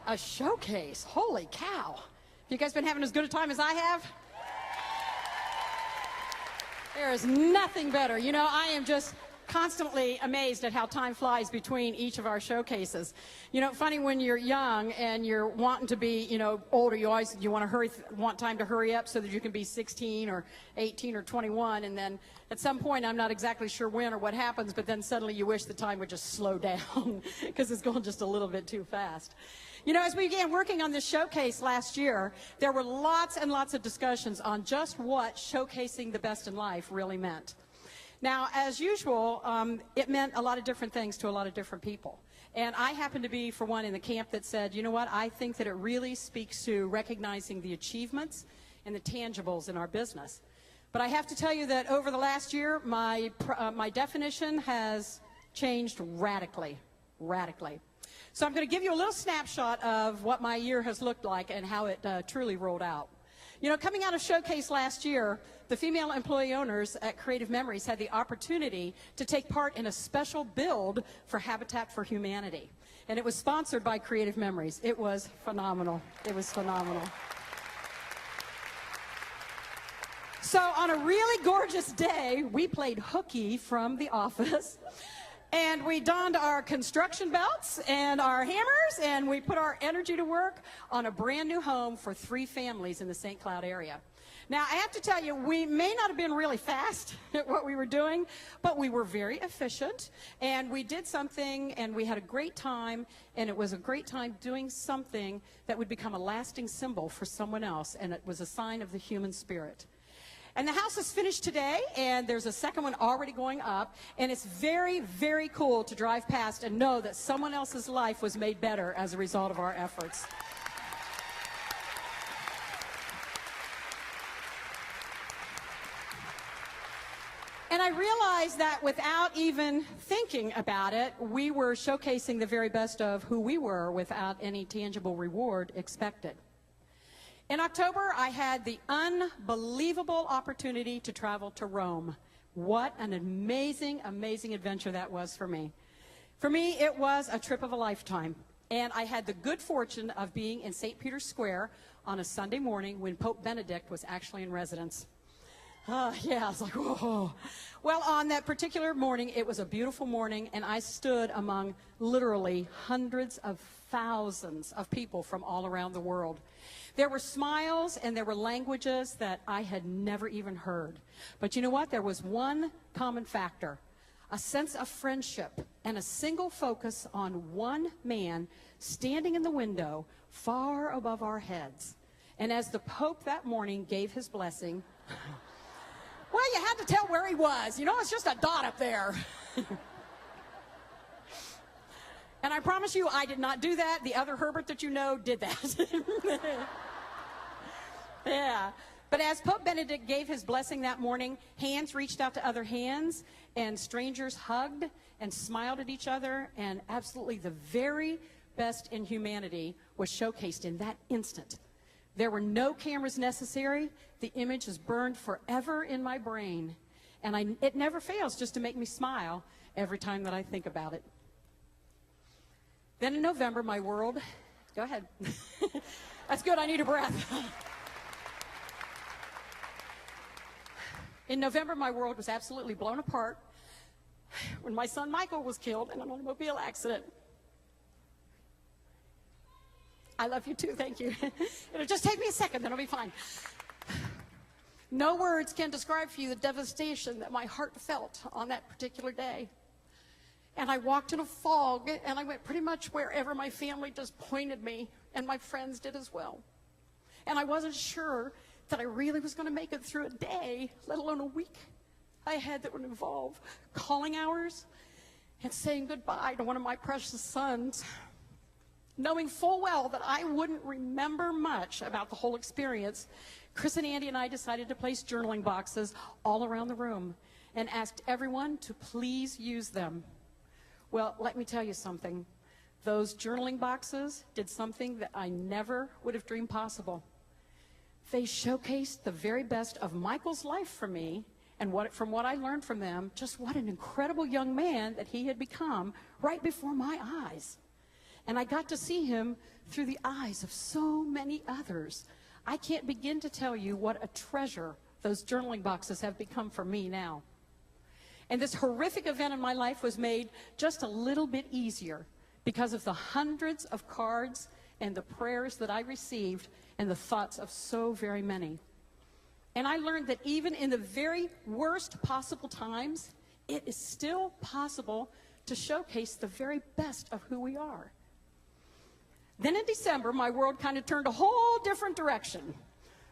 A showcase. Holy cow. You guys been having as good a time as I have? There is nothing better. You know, I am just constantly amazed at how time flies between each of our showcases. You know, funny when you're young and you're wanting to be, you know, older, you want time to hurry up so that you can be 16 or 18 or 21, and then at some point, I'm not exactly sure when or what happens, but then suddenly you wish the time would just slow down because it's going just a little bit too fast. You know, as we began working on this showcase last year, there were lots and lots of discussions on just what showcasing the best in life really meant. Now, as usual, it meant a lot of different things to a lot of different people. And I happen to be, for one, in the camp that said, you know what, I think that it really speaks to recognizing the achievements and the tangibles in our business. But I have to tell you that over the last year, my definition has changed radically. So I'm going to give you a little snapshot of what my year has looked like and how it truly rolled out. You know, coming out of Showcase last year, the female employee owners at Creative Memories had the opportunity to take part in a special build for Habitat for Humanity. And it was sponsored by Creative Memories. It was phenomenal. It was phenomenal. So on a really gorgeous day, we played hooky from The Office. And we donned our construction belts and our hammers, and we put our energy to work on a brand new home for 3 families in the St. Cloud area. Now, I have to tell you, we may not have been really fast at what we were doing, but we were very efficient, and we did something, and we had a great time, and it was a great time doing something that would become a lasting symbol for someone else, and it was a sign of the human spirit. And the house is finished today, and there's a second one already going up, and it's very, very cool to drive past and know that someone else's life was made better as a result of our efforts. And I realized that without even thinking about it, we were showcasing the very best of who we were without any tangible reward expected. In October, I had the unbelievable opportunity to travel to Rome. What an amazing, amazing adventure that was for me. For me, it was a trip of a lifetime. And I had the good fortune of being in St. Peter's Square on a Sunday morning when Pope Benedict was actually in residence. Yeah, I was like, whoa. Well, on that particular morning, it was a beautiful morning, and I stood among literally hundreds of thousands of people from all around the world. There were smiles and there were languages that I had never even heard. But you know what? There was one common factor, a sense of friendship and a single focus on one man standing in the window far above our heads. And as the Pope that morning gave his blessing, well, you had to tell where he was. You know, it's just a dot up there. And I promise you, I did not do that. The other Herbert that you know did that. Yeah. But as Pope Benedict gave his blessing that morning, hands reached out to other hands, and strangers hugged and smiled at each other, and absolutely the very best in humanity was showcased in that instant. There were no cameras necessary. The image is burned forever in my brain, and it never fails just to make me smile every time that I think about it. Then in November, my world, go ahead. That's good, I need a breath. In November, my world was absolutely blown apart when my son Michael was killed in an automobile accident. I love you too, thank you. It'll just take me a second, then I'll be fine. No words can describe for you the devastation that my heart felt on that particular day. And I walked in a fog, and I went pretty much wherever my family just pointed me, and my friends did as well. And I wasn't sure that I really was going to make it through a day, let alone a week I had that would involve calling hours and saying goodbye to one of my precious sons, knowing full well that I wouldn't remember much about the whole experience. Chris and Andy and I decided to place journaling boxes all around the room and asked everyone to please use them. Well, let me tell you something. Those journaling boxes did something that I never would have dreamed possible. They showcased the very best of Michael's life for me, and from what I learned from them, just what an incredible young man that he had become right before my eyes. And I got to see him through the eyes of so many others. I can't begin to tell you what a treasure those journaling boxes have become for me now. And this horrific event in my life was made just a little bit easier because of the hundreds of cards and the prayers that I received and the thoughts of so very many. And I learned that even in the very worst possible times, it is still possible to showcase the very best of who we are. Then in December, my world kind of turned a whole different direction.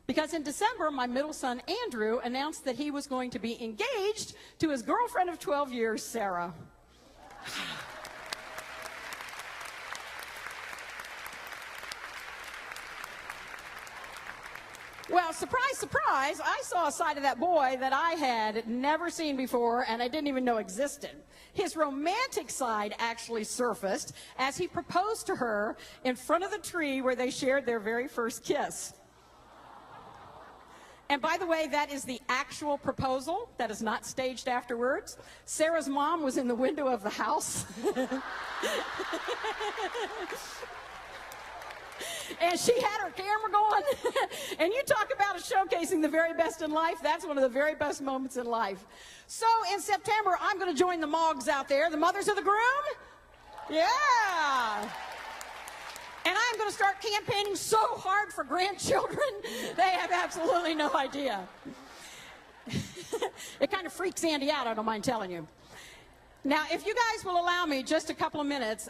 Because in December, my middle son, Andrew, announced that he was going to be engaged to his girlfriend of 12 years, Sarah. Well, surprise, surprise, I saw a side of that boy that I had never seen before and I didn't even know existed. His romantic side actually surfaced as he proposed to her in front of the tree where they shared their very first kiss. And by the way, that is the actual proposal. That is not staged afterwards. Sarah's mom was in the window of the house. And she had her camera going. And you talk about showcasing the very best in life. That's one of the very best moments in life. So in September, I'm going to join the Mogs out there, the mothers of the groom. Yeah. And I'm going to start campaigning so hard for grandchildren, they have absolutely no idea. It kind of freaks Andy out, I don't mind telling you. Now, if you guys will allow me just a couple of minutes,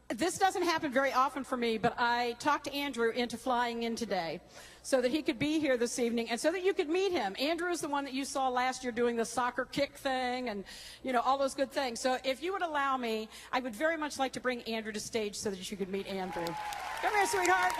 this doesn't happen very often for me, but I talked to Andrew into flying in today so that he could be here this evening and so that you could meet him. Andrew is the one that you saw last year doing the soccer kick thing and, you know, all those good things. So if you would allow me, I would very much like to bring Andrew to stage so that you could meet Andrew. Come here, sweetheart.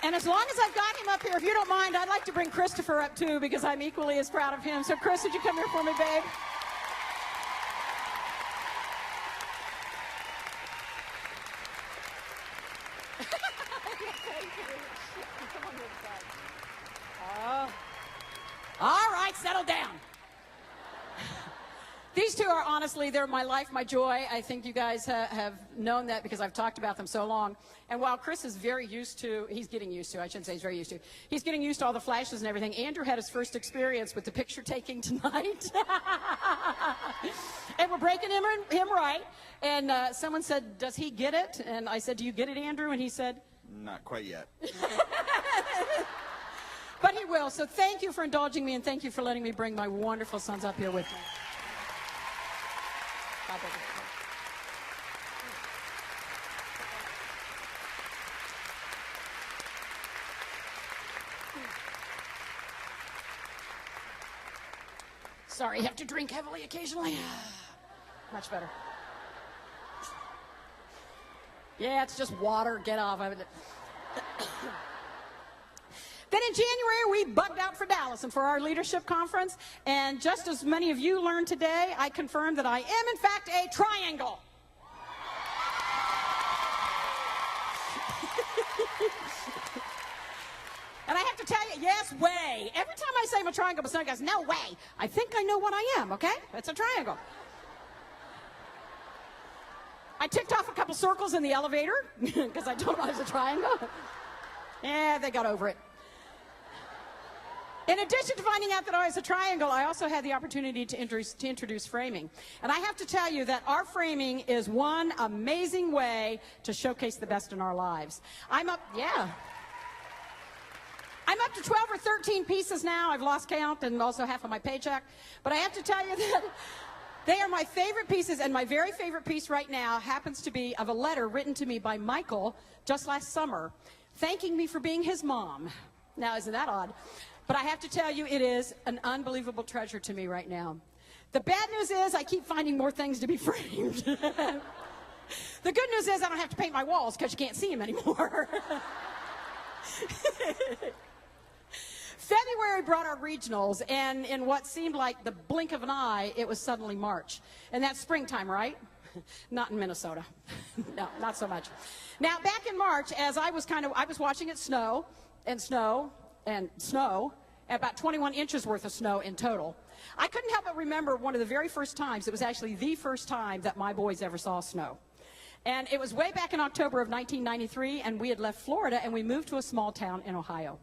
And as long as I've got him up here, if you don't mind, I'd like to bring Christopher up too because I'm equally as proud of him. So Chris, would you come here for me, babe? All right, settle down. These two are honestly, they're my life, my joy. I think you guys have known that because I've talked about them so long. And while Chris is very used to, he's getting used to, I shouldn't say he's very used to, he's getting used to all the flashes and everything. Andrew had his first experience with the picture taking tonight. And we're breaking him right. And someone said, does he get it? And I said, do you get it, Andrew? And he said, not quite yet. But he will. So thank you for indulging me and thank you for letting me bring my wonderful sons up here with me. Sorry, have to drink heavily occasionally. Much better. Yeah, it's just water. Get off of it. Then in January, we bugged out for Dallas and for our leadership conference. And just as many of you learned today, I confirmed that I am, in fact, a triangle. And I have to tell you, yes, way. Every time I say I'm a triangle, but someone goes, no way. I think I know what I am, okay? It's a triangle. I ticked off a couple circles in the elevator because I told them I was a triangle. Yeah, they got over it. In addition to finding out that I was a triangle, I also had the opportunity to introduce framing. And I have to tell you that our framing is one amazing way to showcase the best in our lives. I'm up to 12 or 13 pieces now. I've lost count and also half of my paycheck. But I have to tell you that they are my favorite pieces, and my very favorite piece right now happens to be of a letter written to me by Michael just last summer, thanking me for being his mom. Now, isn't that odd? But I have to tell you, it is an unbelievable treasure to me right now. The bad news is I keep finding more things to be framed. The good news is I don't have to paint my walls because you can't see them anymore. February brought our regionals, and in what seemed like the blink of an eye, it was suddenly March. And that's springtime, right? Not in Minnesota. No, not so much. Now, back in March, as I was watching it snow, and snow, and snow, about 21 inches worth of snow in total. I couldn't help but remember one of the very first times, it was actually the first time that my boys ever saw snow. And it was way back in October of 1993, and we had left Florida, and we moved to a small town in Ohio.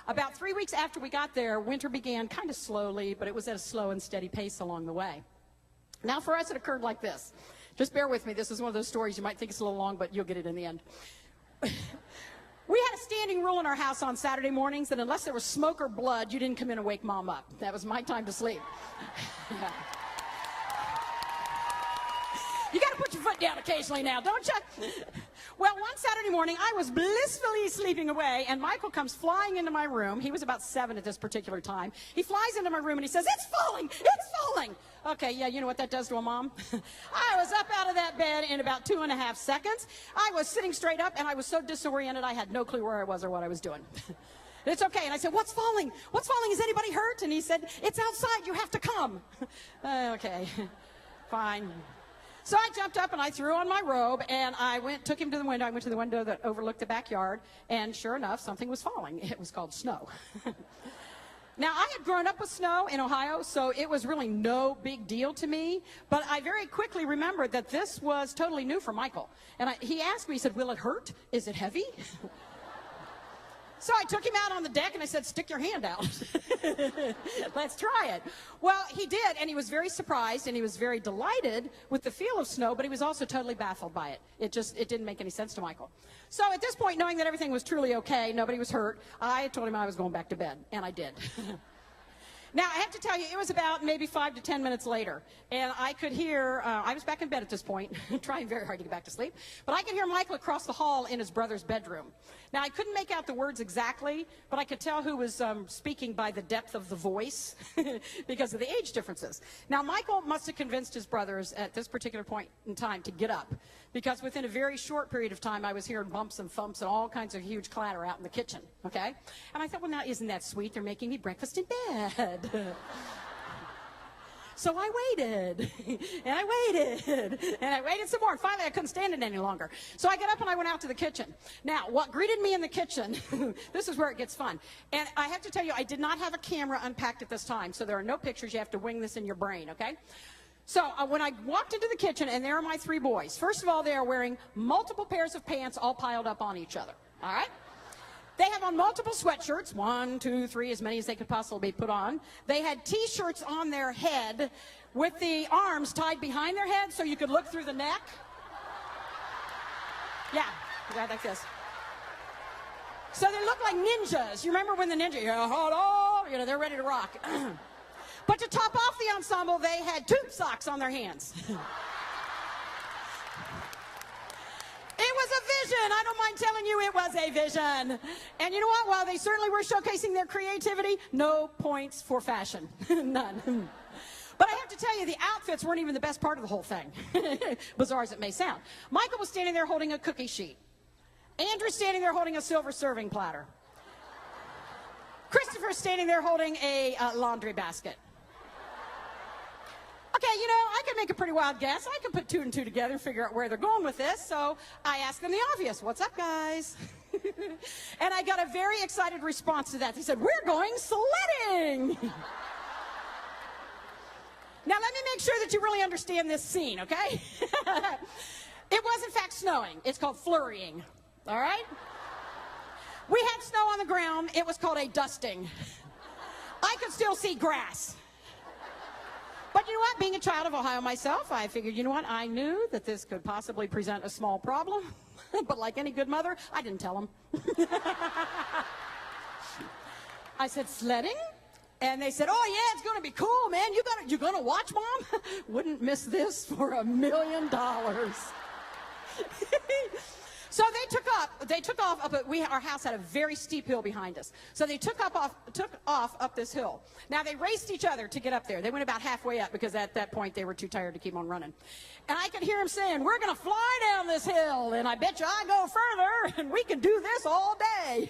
About 3 weeks after we got there, winter began kind of slowly, but it was at a slow and steady pace along the way. Now, for us, it occurred like this. Just bear with me. This is one of those stories you might think it's a little long, but you'll get it in the end. We had a standing rule in our house on Saturday mornings that unless there was smoke or blood, you didn't come in and wake Mom up. That was my time to sleep. Yeah. You got to put your foot down occasionally now, don't you? Well, one Saturday morning, I was blissfully sleeping away, and Michael comes flying into my room. He was about 7 at this particular time. He flies into my room, and he says, "It's falling! It's falling!" Okay, yeah, you know what that does to a mom? I was up out of that bed in about 2.5 seconds. I was sitting straight up, and I was so disoriented, I had no clue where I was or what I was doing. It's okay. And I said, "What's falling? What's falling? Is anybody hurt?" And he said, "It's outside. You have to come." Okay, fine. So I jumped up and I threw on my robe and I took him to the window. I went to the window that overlooked the backyard, and sure enough, something was falling. It was called snow. Now, I had grown up with snow in Ohio, so it was really no big deal to me, but I very quickly remembered that this was totally new for Michael. And he asked me, he said, "Will it hurt? Is it heavy?" So I took him out on the deck and I said, "Stick your hand out. Let's try it." Well, he did, and he was very surprised and he was very delighted with the feel of snow, but he was also totally baffled by it. It didn't make any sense to Michael. So at this point, knowing that everything was truly okay, nobody was hurt, I told him I was going back to bed, and I did. Now, I have to tell you, it was about maybe 5 to 10 minutes later, and I could hear, I was back in bed at this point, trying very hard to get back to sleep, but I could hear Michael across the hall in his brother's bedroom. Now, I couldn't make out the words exactly, but I could tell who was speaking by the depth of the voice because of the age differences. Now, Michael must have convinced his brothers at this particular point in time to get up, because within a very short period of time, I was hearing bumps and thumps and all kinds of huge clatter out in the kitchen, okay? And I thought, well, now, isn't that sweet? They're making me breakfast in bed. So I waited, and I waited, and I waited some more, and finally I couldn't stand it any longer. So I got up and I went out to the kitchen. Now, what greeted me in the kitchen, this is where it gets fun. And I have to tell you, I did not have a camera unpacked at this time, so there are no pictures. You have to wing this in your brain, okay? So when I walked into the kitchen, and there are my 3 boys. First of all, they are wearing multiple pairs of pants all piled up on each other, all right? They have on multiple sweatshirts, 1, 2, 3, as many as they could possibly put on. They had T-shirts on their head with the arms tied behind their head so you could look through the neck. Yeah, like this. So they look like ninjas. You remember when the ninja, they're ready to rock. But to top off the ensemble, they had tube socks on their hands. It was a vision. I don't mind telling you it was a vision. And you know what? While they certainly were showcasing their creativity, no points for fashion. None. But I have to tell you, the outfits weren't even the best part of the whole thing, bizarre as it may sound. Michael was standing there holding a cookie sheet. Andrew's standing there holding a silver serving platter. Christopher's standing there holding a laundry basket. Okay, you know, I could make a pretty wild guess. I could put 2 and 2 together and figure out where they're going with this. So I asked them the obvious, "What's up, guys?" And I got a very excited response to that. They said, "We're going sledding." Now, let me make sure that you really understand this scene, okay? It was, in fact, snowing. It's called flurrying, all right? We had snow on the ground. It was called a dusting. I could still see grass. But you know what? Being a child of Ohio myself, I figured, you know what? I knew that this could possibly present a small problem. But like any good mother, I didn't tell them. I said, "Sledding?" And they said, "Oh, yeah, it's going to be cool, man. You're going to watch, Mom?" Wouldn't miss this for $1 million. So they took off up. Our house had a very steep hill behind us. So they took off up this hill. Now they raced each other to get up there. They went about halfway up because at that point they were too tired to keep on running. And I could hear him saying, "We're going to fly down this hill, and I bet you I go further, and we can do this all day."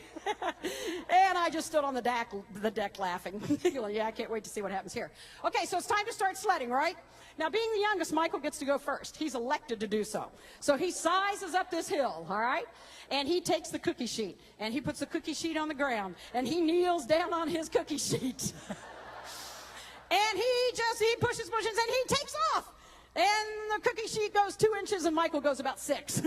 And I just stood on the deck laughing. Yeah, I can't wait to see what happens here. Okay, so it's time to start sledding, right? Now, being the youngest, Michael gets to go first. He's elected to do so. So he sizes up this hill, all right? And he takes the cookie sheet, and he puts the cookie sheet on the ground, and he kneels down on his cookie sheet. And he pushes, and he takes off. And the cookie sheet goes 2 inches, and Michael goes about 6.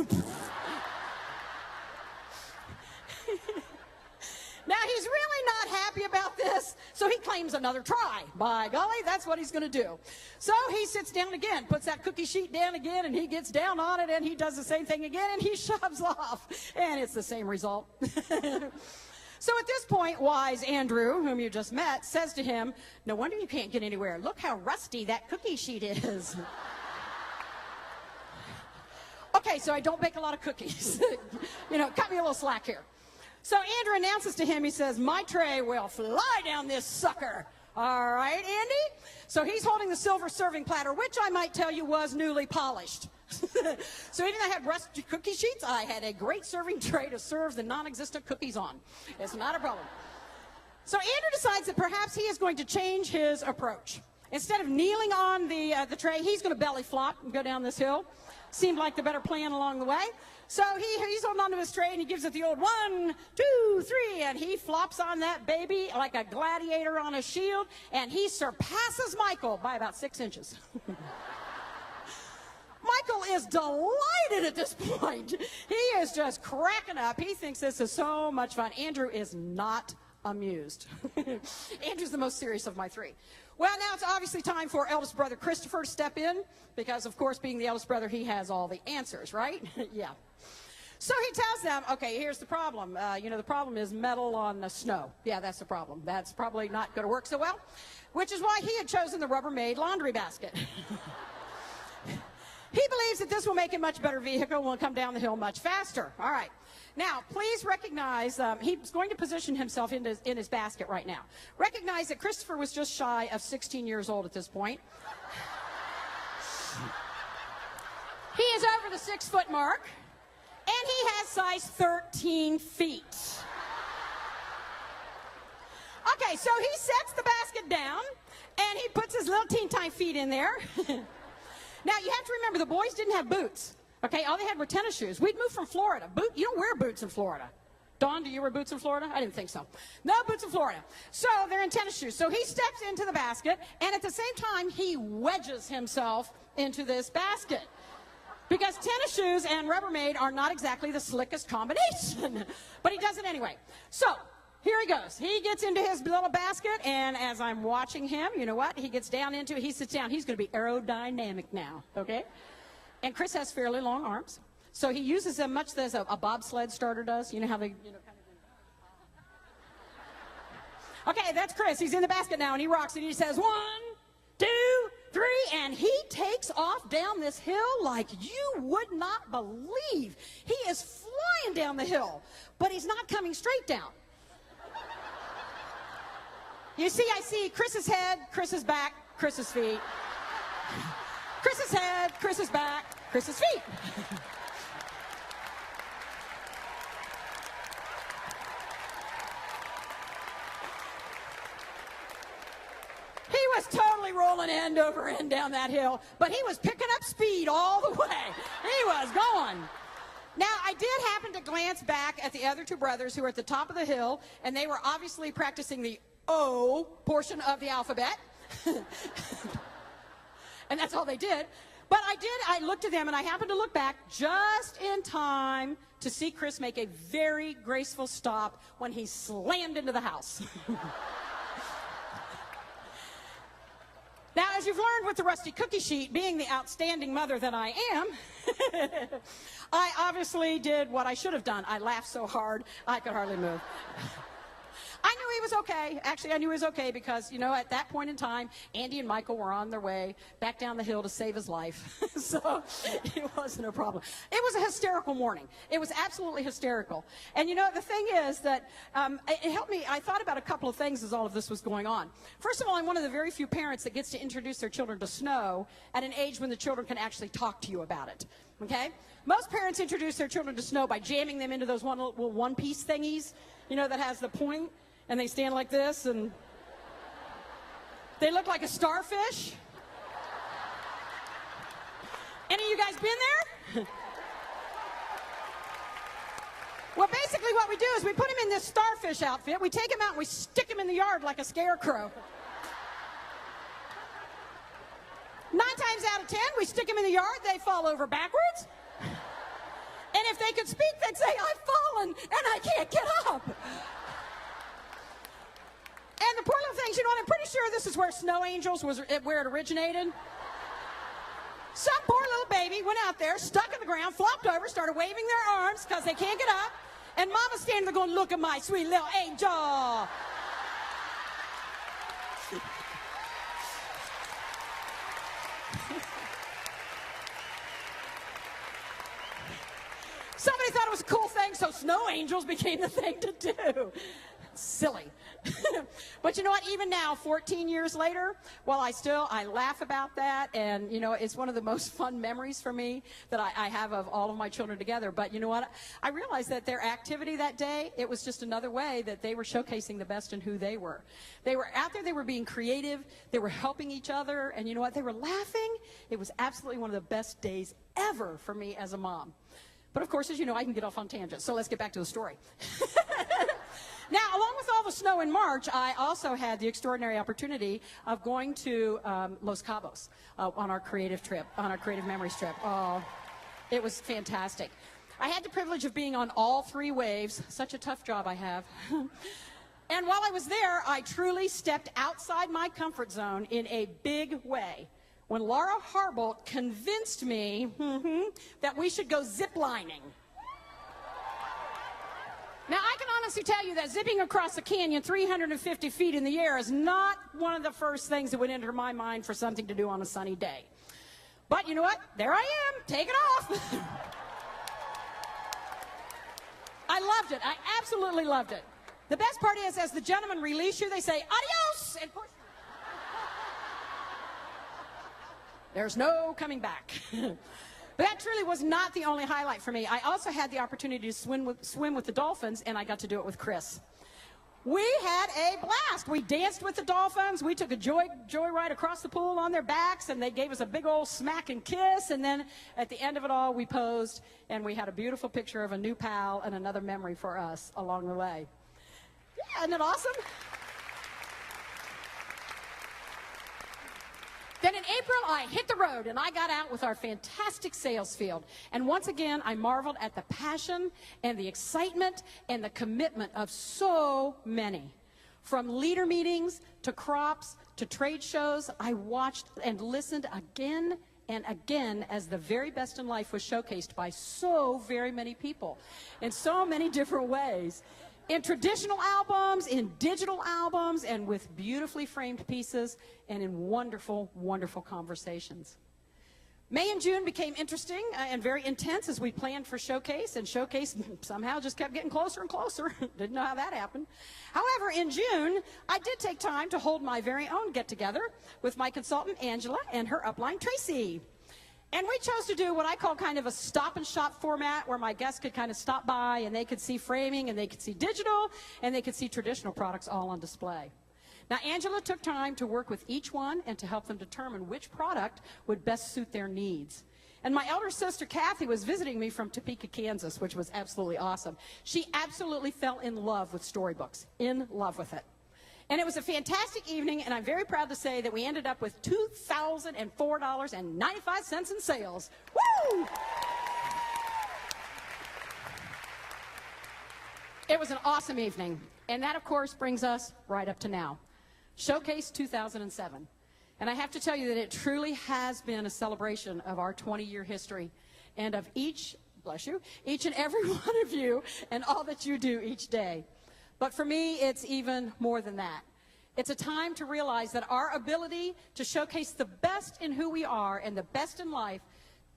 Now, he's really not happy about this, so he claims another try. By golly, that's what he's going to do. So he sits down again, puts that cookie sheet down again, and he gets down on it, and he does the same thing again, and he shoves off. And it's the same result. So at this point, wise Andrew, whom you just met, says to him, "No wonder you can't get anywhere. Look how rusty that cookie sheet is." Okay, so I don't bake a lot of cookies. Cut me a little slack here. So Andrew announces to him, he says, "My tray will fly down this sucker." All right, Andy? So he's holding the silver serving platter, which I might tell you was newly polished. So even though I had rusty cookie sheets, I had a great serving tray to serve the non-existent cookies on. It's not a problem. So Andrew decides that perhaps he is going to change his approach. Instead of kneeling on the tray, he's going to belly flop and go down this hill. Seemed like the better plan along the way. So he's holding onto his tray, and he gives it the old 1, 2, 3, and he flops on that baby like a gladiator on a shield, and he surpasses Michael by about 6 inches. Michael is delighted at this point. He is just cracking up. He thinks this is so much fun. Andrew is not amused. Andrew's the most serious of my 3. Well, now it's obviously time for eldest brother Christopher to step in because, of course, being the eldest brother, he has all the answers, right? Yeah. So he tells them, okay, here's the problem. The problem is metal on the snow. Yeah, that's the problem. That's probably not going to work so well, which is why he had chosen the Rubbermaid laundry basket. He believes that this will make a much better vehicle and will come down the hill much faster. All right. Now, please recognize, he's going to position himself in his basket right now. Recognize that Christopher was just shy of 16 years old at this point. He is over the 6-foot mark, and he has size 13 feet. Okay, so he sets the basket down, and he puts his little teeny feet in there. Now, you have to remember, the boys didn't have boots. Okay, all they had were tennis shoes. We'd moved from Florida. You don't wear boots in Florida. Dawn, do you wear boots in Florida? I didn't think so. No boots in Florida. So they're in tennis shoes. So he steps into the basket, and at the same time, he wedges himself into this basket. Because tennis shoes and Rubbermaid are not exactly the slickest combination. But he does it anyway. So here he goes. He gets into his little basket, and as I'm watching him, you know what? He gets down into it. He sits down. He's going to be aerodynamic now, okay? And Chris has fairly long arms, so he uses them much as a bobsled starter does. You know how they, kind of. Okay, that's Chris. He's in the basket now, and he rocks it. He says 1, 2, 3, and he takes off down this hill like you would not believe. He is flying down the hill, but he's not coming straight down. You see, I see Chris's head, Chris's back, Chris's feet. Chris's head, Chris's back, Chris's feet. He was totally rolling end over end down that hill, but he was picking up speed all the way. He was going. Now, I did happen to glance back at the other 2 brothers who were at the top of the hill, and they were obviously practicing the O portion of the alphabet. And that's all they did. But I looked at them, and I happened to look back just in time to see Chris make a very graceful stop when he slammed into the house. Now, as you've learned with the rusty cookie sheet, being the outstanding mother that I am, I obviously did what I should have done. I laughed so hard, I could hardly move. I knew he was okay. Actually, I knew he was okay because, you know, at that point in time, Andy and Michael were on their way back down the hill to save his life. So it wasn't a problem. It was a hysterical morning. It was absolutely hysterical. And, you know, the thing is that it helped me. I thought about a couple of things as all of this was going on. First of all, I'm one of the very few parents that gets to introduce their children to snow at an age when the children can actually talk to you about it. Okay? Most parents introduce their children to snow by jamming them into those little one-piece thingies, you know, that has the point, and they stand like this, and they look like a starfish. Any of you guys been there? Well, basically what we do is we put him in this starfish outfit, we take him out and we stick him in the yard like a scarecrow. 9 times out of 10, we stick them in the yard, they fall over backwards. And if they could speak, they'd say, I've fallen and I can't get up. And the poor little things, you know what, I'm pretty sure this is where snow angels was where it originated. Some poor little baby went out there, stuck in the ground, flopped over, started waving their arms because they can't get up. And Mama's standing there going, look at my sweet little angel. Somebody thought it was a cool thing, so snow angels became the thing to do. Silly. But you know what, even now, 14 years later, well, I laugh about that, and you know, it's one of the most fun memories for me that I have of all of my children together. But you know what, I realized that their activity that day, it was just another way that they were showcasing the best in who they were. They were out there, they were being creative, they were helping each other, and you know what, they were laughing. It was absolutely one of the best days ever for me as a mom. But of course, as you know, I can get off on tangents, so let's get back to the story. Now, along with all the snow in March, I also had the extraordinary opportunity of going to Los Cabos on our creative trip, on our creative memories trip. Oh, it was fantastic. I had the privilege of being on all 3 waves. Such a tough job I have. And while I was there, I truly stepped outside my comfort zone in a big way when Laura Herbert convinced me that we should go ziplining. Now, I can honestly tell you that zipping across a canyon 350 feet in the air is not one of the first things that would enter my mind for something to do on a sunny day. But you know what? There I am. Take it off. I loved it. I absolutely loved it. The best part is, as the gentlemen release you, they say, adios, and push you. There's no coming back. But that truly was not the only highlight for me. I also had the opportunity to swim with the dolphins, and I got to do it with Chris. We had a blast. We danced with the dolphins. We took a joy ride across the pool on their backs, and they gave us a big old smack and kiss. And then at the end of it all, we posed, and we had a beautiful picture of a new pal and another memory for us along the way. Yeah, isn't it awesome? Then in April, I hit the road, and I got out with our fantastic sales field. And once again, I marveled at the passion and the excitement and the commitment of so many. From leader meetings to crops to trade shows, I watched and listened again and again as the very best in life was showcased by so very many people in so many different ways. In traditional albums, in digital albums, and with beautifully framed pieces, and in wonderful, wonderful conversations. May and June became interesting and very intense as we planned for Showcase, and Showcase somehow just kept getting closer and closer. Didn't know how that happened. However, in June, I did take time to hold my very own get-together with my consultant, Angela, and her upline, Tracy. And we chose to do what I call kind of a stop-and-shop format where my guests could kind of stop by and they could see framing and they could see digital and they could see traditional products all on display. Now, Angela took time to work with each one and to help them determine which product would best suit their needs. And my elder sister, Kathy, was visiting me from Topeka, Kansas, which was absolutely awesome. She absolutely fell in love with storybooks, in love with it. And it was a fantastic evening, and I'm very proud to say that we ended up with $2,004.95 in sales. Woo! It was an awesome evening, and that, of course, brings us right up to now. Showcase 2007. And I have to tell you that it truly has been a celebration of our 20-year history and of each and every one of you and all that you do each day. But for me, it's even more than that. It's a time to realize that our ability to showcase the best in who we are and the best in life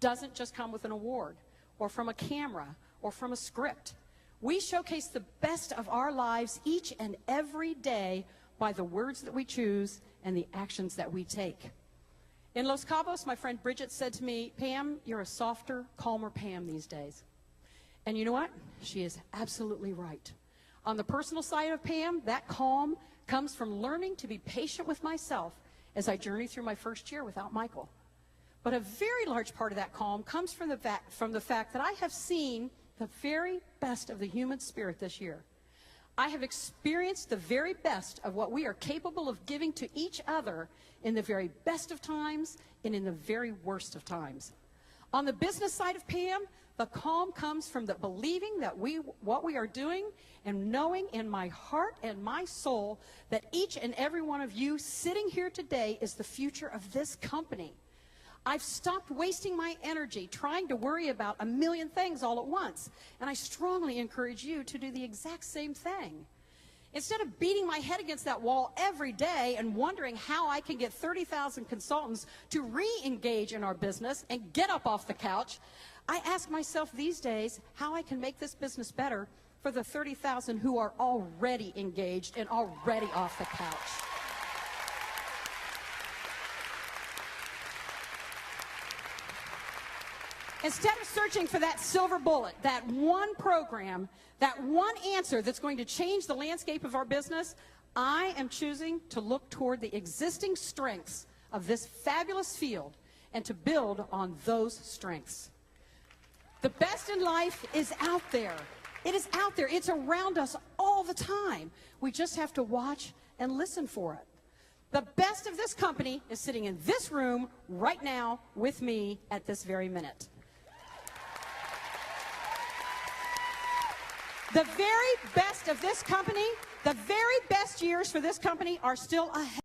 doesn't just come with an award or from a camera or from a script. We showcase the best of our lives each and every day by the words that we choose and the actions that we take. In Los Cabos, my friend Bridget said to me, "Pam, you're a softer, calmer Pam these days." And you know what? She is absolutely right. On the personal side of Pam, that calm comes from learning to be patient with myself as I journey through my first year without Michael. But a very large part of that calm comes from the fact that I have seen the very best of the human spirit this year. I have experienced the very best of what we are capable of giving to each other in the very best of times and in the very worst of times. On the business side of Pam, the calm comes from the believing that what we are doing and knowing in my heart and my soul that each and every one of you sitting here today is the future of this company. I've stopped wasting my energy trying to worry about a million things all at once, and I strongly encourage you to do the exact same thing. Instead of beating my head against that wall every day and wondering how I can get 30,000 consultants to re-engage in our business and get up off the couch, I ask myself these days how I can make this business better for the 30,000 who are already engaged and already off the couch. Instead of searching for that silver bullet, that one program, that one answer that's going to change the landscape of our business, I am choosing to look toward the existing strengths of this fabulous field and to build on those strengths. The best in life is out there. It is out there. It's around us all the time. We just have to watch and listen for it. The best of this company is sitting in this room right now with me at this very minute. The very best of this company, the very best years for this company are still ahead.